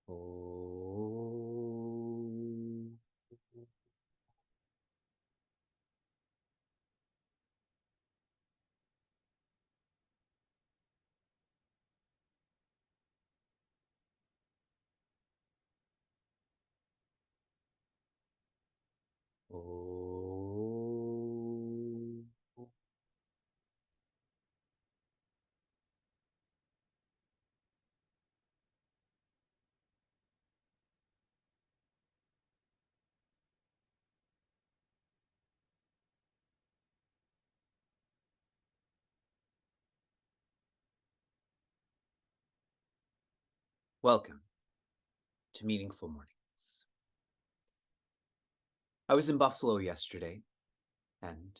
Om. Om. Welcome to Meaningful Mornings. I was in Buffalo yesterday, and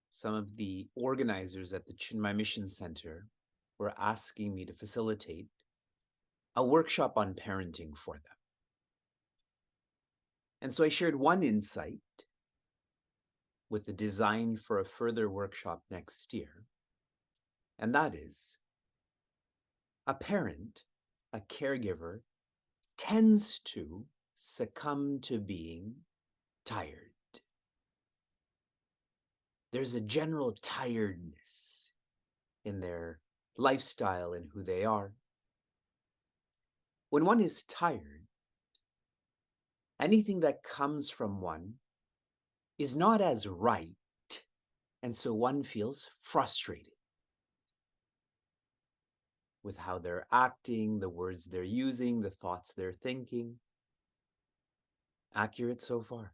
some of the organizers at the Chinmay Mission Center were asking me to facilitate a workshop on parenting for them. And so I shared one insight with the design for a further workshop next year, and that is a parent, a caregiver, tends to succumb to being tired. There's a general tiredness in their lifestyle and who they are. When one is tired, anything that comes from one is not as right, and so one feels frustrated with how they're acting, the words they're using, the thoughts they're thinking. Accurate so far?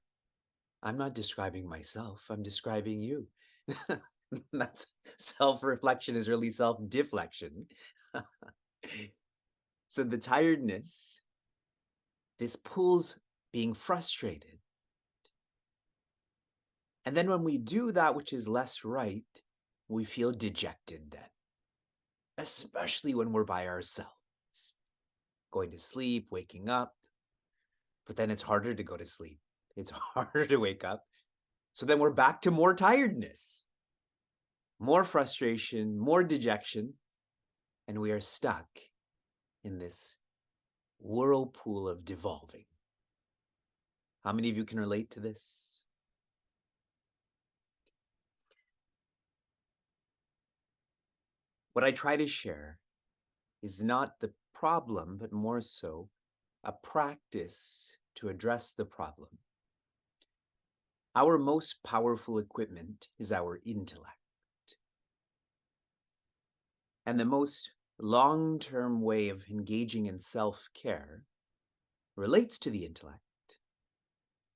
I'm not describing myself, I'm describing you. That's self-reflection is really self-deflection. So the tiredness, this pulls being frustrated. And then when we do that which is less right, we feel dejected then, especially when we're by ourselves, going to sleep, waking up. But then it's harder to go to sleep. It's harder to wake up. So then we're back to more tiredness, more frustration, more dejection, and we are stuck in this whirlpool of devolving. How many of you can relate to this? What I try to share is not the problem, but more so a practice to address the problem. Our most powerful equipment is our intellect. And the most long-term way of engaging in self-care relates to the intellect.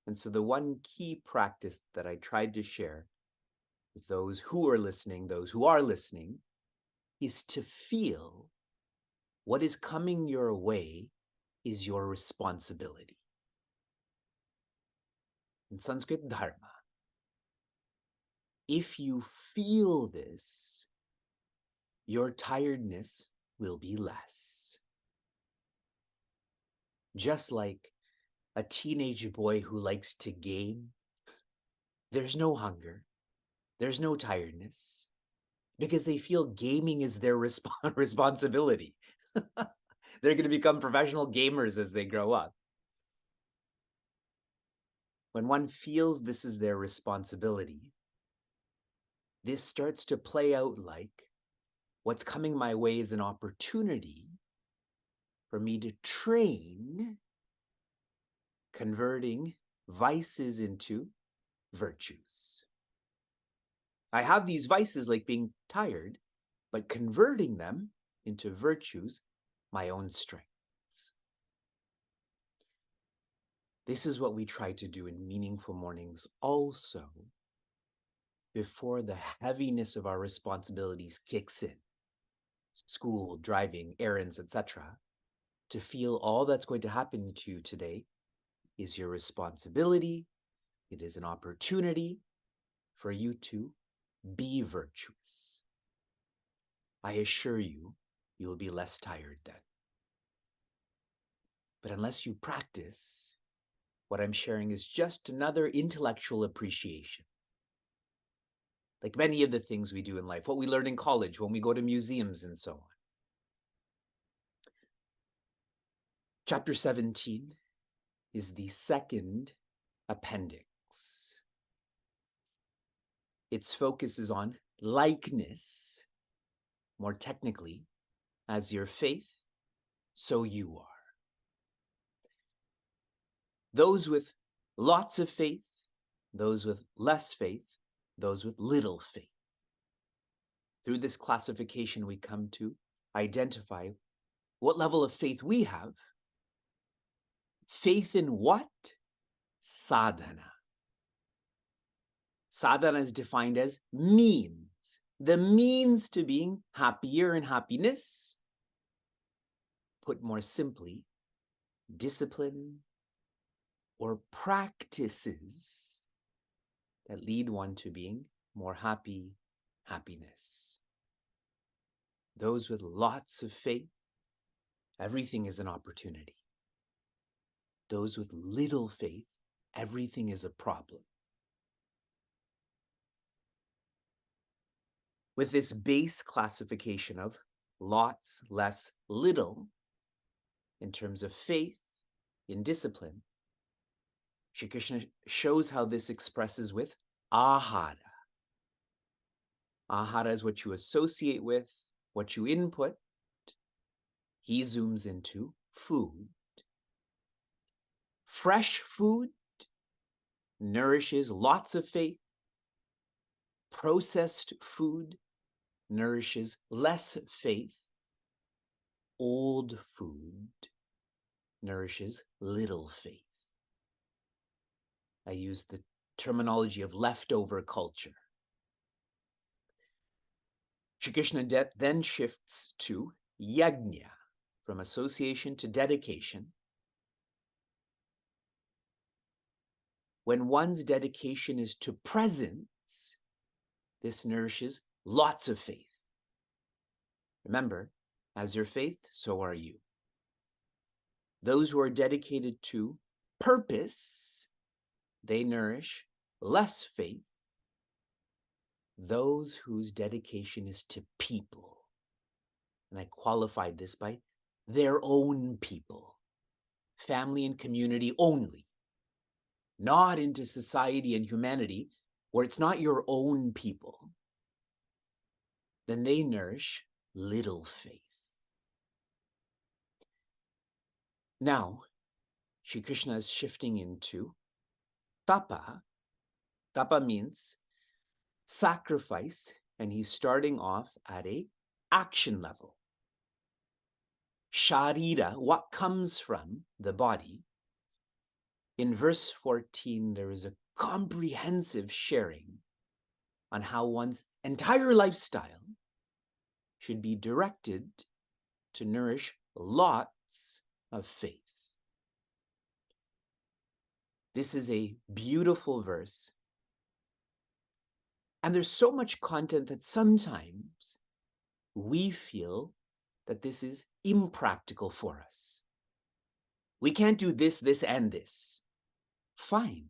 And so the one key practice that I tried to share with those who are listening, is to feel what is coming your way is your responsibility. In Sanskrit Dharma, if you feel this, your tiredness will be less. Just like a teenage boy who likes to game, there's no hunger, there's no tiredness, because they feel gaming is their responsibility. They're going to become professional gamers as they grow up. When one feels this is their responsibility, this starts to play out like what's coming my way is an opportunity for me to train converting vices into virtues. I have these vices like being tired, but converting them into virtues, my own strengths. This is what we try to do in Meaningful Mornings also before the heaviness of our responsibilities kicks in. School, driving, errands, etc. To feel all that's going to happen to you today is your responsibility. It is an opportunity for you to be virtuous. I assure you, you will be less tired then. But unless you practice, what I'm sharing is just another intellectual appreciation. Like many of the things we do in life, what we learn in college, when we go to museums and so on. Chapter 17 is the second appendix. Its focus is on likeness, more technically, as your faith, so you are. Those with lots of faith, those with less faith, those with little faith. Through this classification, we come to identify what level of faith we have. Faith in what? Sadhana. Sadhana is defined as means, the means to being happier in happiness. Put more simply, discipline or practices that lead one to being more happiness. Those with lots of faith, everything is an opportunity. Those with little faith, everything is a problem. With this base classification of lots, less, little, in terms of faith, in discipline, Shri Krishna shows how this expresses with ahara. Ahara is what you associate with, what you input. He zooms into food. Fresh food nourishes lots of faith. Processed food nourishes less faith. Old food nourishes little faith. I use the terminology of leftover culture. Shri Krishna then shifts to yajna, from association to dedication. When one's dedication is to presence, this nourishes lots of faith. Remember, as your faith, so are you. Those who are dedicated to purpose, they nourish less faith. Those whose dedication is to people, and I qualified this by their own people, family and community only, not into society and humanity, where it's not your own people, then they nourish little faith. Now, Shri Krishna is shifting into tapa. Tapa means sacrifice, and he's starting off at a action level. Sharira, what comes from the body. In verse 14, there is a comprehensive sharing on how one's entire lifestyle should be directed to nourish lots of faith. This is a beautiful verse. And there's so much content that sometimes we feel that this is impractical for us. We can't do this, this, and this. Fine.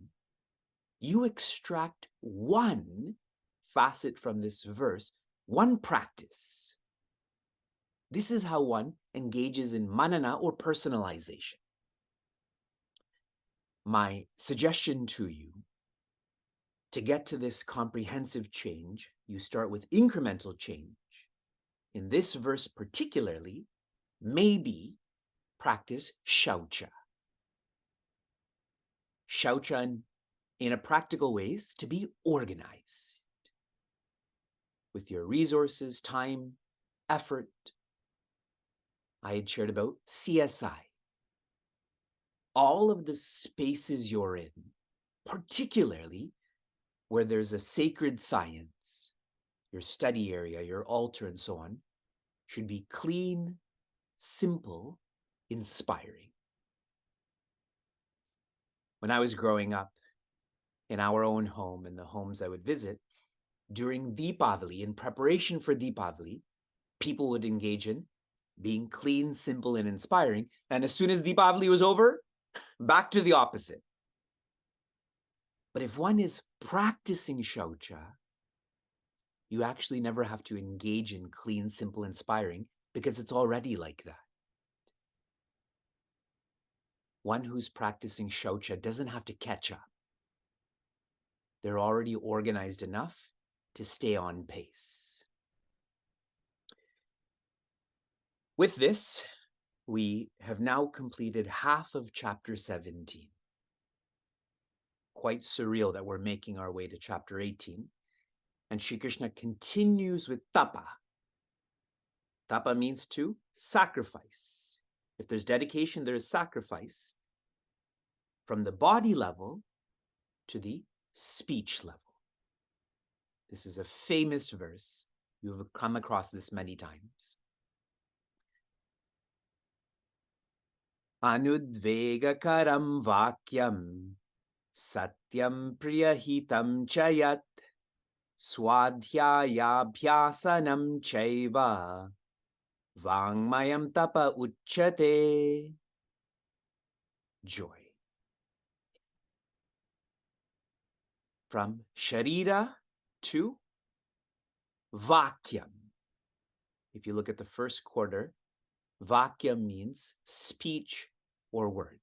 You extract one facet from this verse, one practice. This is how one engages in manana or personalization. My suggestion to you, to get to this comprehensive change, you start with incremental change. In this verse particularly, maybe practice shaucha. Shaucha in a practical ways to be organized with your resources, time, effort. I had shared about CSI. All of the spaces you're in, particularly where there's a sacred science, your study area, your altar, and so on, should be clean, simple, inspiring. When I was growing up in our own home and the homes I would visit, during Deepavali, in preparation for Deepavali, people would engage in being clean, simple, and inspiring. And as soon as Deepavali was over, back to the opposite. But if one is practicing shaucha, you actually never have to engage in clean, simple, inspiring, because it's already like that. One who's practicing shaucha doesn't have to catch up. They're already organized enough to stay on pace. With this, we have now completed half of chapter 17. Quite surreal that we're making our way to chapter 18. And Shri Krishna continues with tapa. Tapa means to sacrifice. If there's dedication, there is sacrifice from the body level to the speech level. This is a famous verse. You have come across this many times. Anudvegakaram vakyam satyam priyahitam chayat swadhyayabhyasanam chaiva vangmayam tapa uchyate. Joy. From sharira to vakyam. If you look at the first quarter, vakyam means speech or words.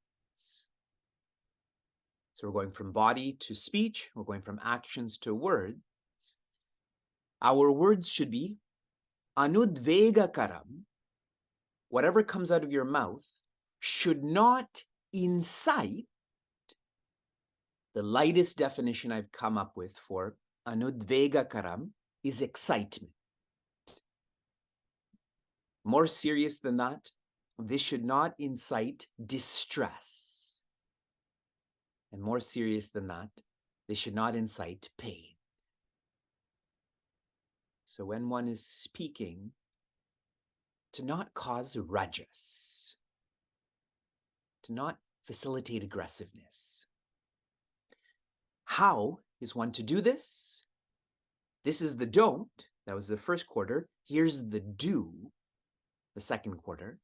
So we're going from body to speech, we're going from actions to words. Our words should be anudvegakaram. Whatever comes out of your mouth should not incite. The lightest definition I've come up with for anudvegakaram is excitement. More serious than that, this should not incite distress. And more serious than that, this should not incite pain. So when one is speaking, to not cause rajas, to not facilitate aggressiveness. How is one to do this? This is the don't. That was the first quarter. Here's the do, the second quarter.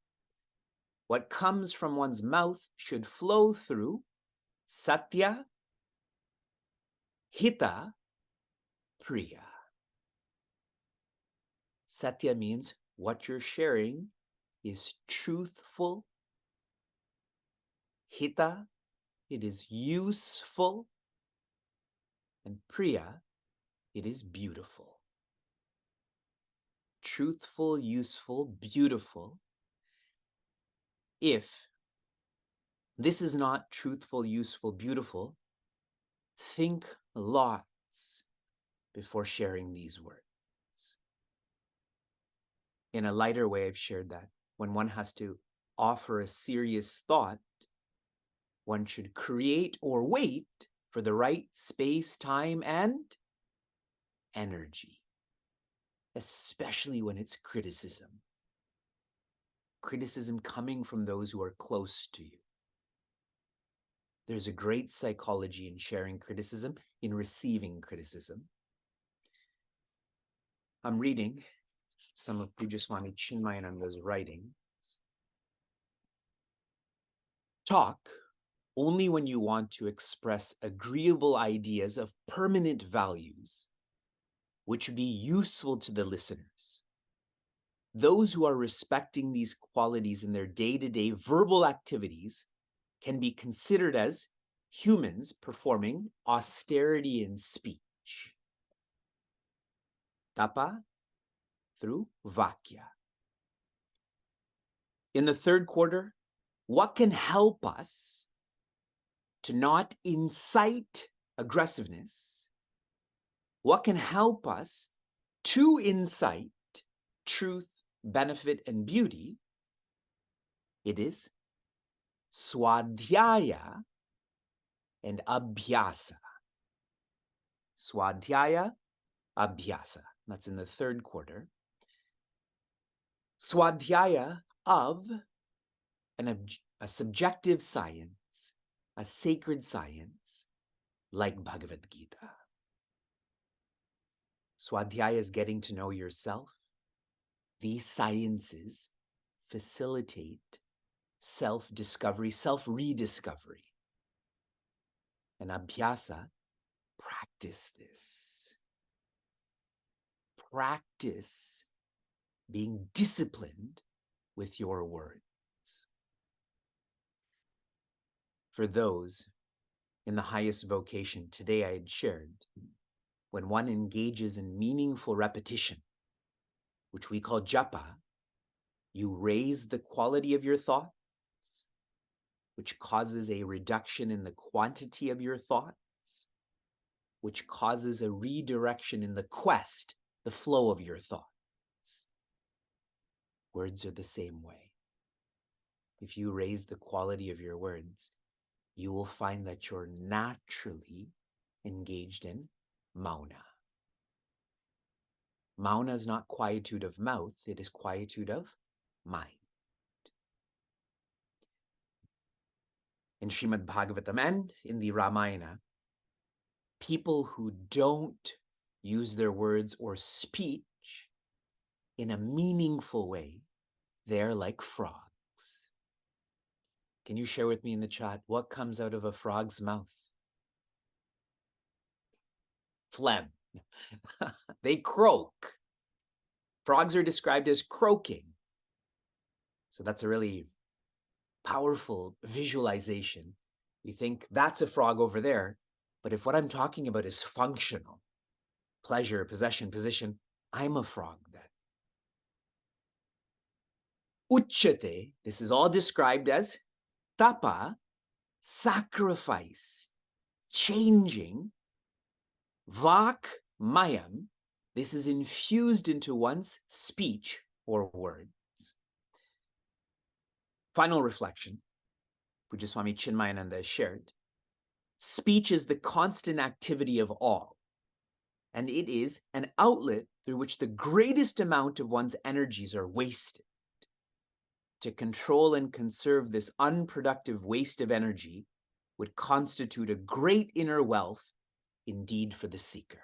What comes from one's mouth should flow through satya, hita, priya. Satya means what you're sharing is truthful. Hita, it is useful. And priya, it is beautiful. Truthful, useful, beautiful. If this is not truthful, useful, beautiful, think lots before sharing these words. In a lighter way, I've shared that when one has to offer a serious thought, one should create or wait for the right space, time, and energy, especially when it's criticism. Criticism coming from those who are close to you. There's a great psychology in sharing criticism, in receiving criticism. I'm reading some of Pujya Swami Chinmayananda's writings. Talk only when you want to express agreeable ideas of permanent values, which would be useful to the listeners. Those who are respecting these qualities in their day-to-day verbal activities can be considered as humans performing austerity in speech. Tapa through vakya. In the third quarter, what can help us to not incite aggressiveness? What can help us to incite truth, benefit, and beauty? It is swadhyaya and abhyasa. Swadhyaya, abhyasa. That's in the third quarter. Swadhyaya of a subjective science, a sacred science, like Bhagavad Gita. Swadhyaya is getting to know yourself. These sciences facilitate self-discovery, self-rediscovery. And abhyasa, practice this. Practice being disciplined with your words. for those in the highest vocation today I had shared, when one engages in meaningful repetition, which we call japa, you raise the quality of your thoughts, which causes a reduction in the quantity of your thoughts, which causes a redirection in the quest, the flow of your thoughts. Words are the same way. If you raise the quality of your words, you will find that you're naturally engaged in mauna. Mauna is not quietude of mouth, it is quietude of mind. In Srimad Bhagavatam and in the Ramayana, people who don't use their words or speech in a meaningful way, they're like frogs. Can you share with me in the chat what comes out of a frog's mouth? Phlegm. They croak. Frogs are described as croaking. So that's a really powerful visualization. We think that's a frog over there, but if what I'm talking about is functional, pleasure, possession, position, I'm a frog then. Uchyate, this is all described as tapa, sacrifice, changing. Vak mayam, this is infused into one's speech or words. Final reflection, Pujaswami Chinmayananda has shared. Speech is the constant activity of all, and it is an outlet through which the greatest amount of one's energies are wasted. To control and conserve this unproductive waste of energy would constitute a great inner wealth indeed for the seeker.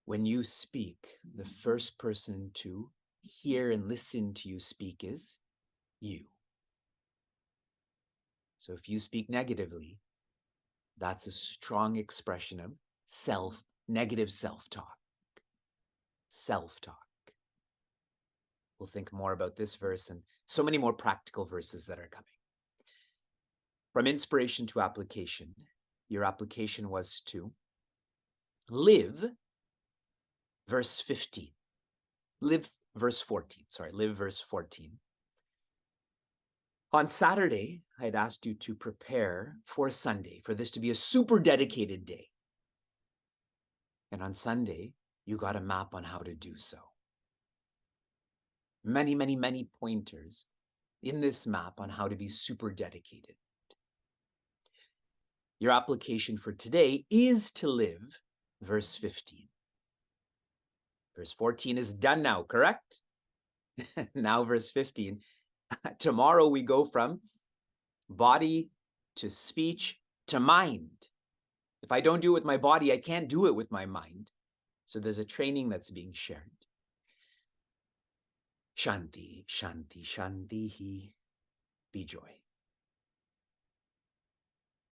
When you speak, the first person to hear and listen to you speak is you. So if you speak negatively, that's a strong expression of negative self-talk. Self-talk. We'll think more about this verse and so many more practical verses that are coming. From inspiration to application, your application was to live verse 15. Live verse 14. Live verse 14. On Saturday, I had asked you to prepare for Sunday, for this to be a super dedicated day. And on Sunday, you got a map on how to do so. Many, many, many pointers in this map on how to be super dedicated. Your application for today is to live verse 15. Verse 14 is done now, correct? Now verse 15. Tomorrow we go from body to speech to mind. If I don't do it with my body, I can't do it with my mind. So there's a training that's being shared. Shanti, shanti, shanti. Be joy.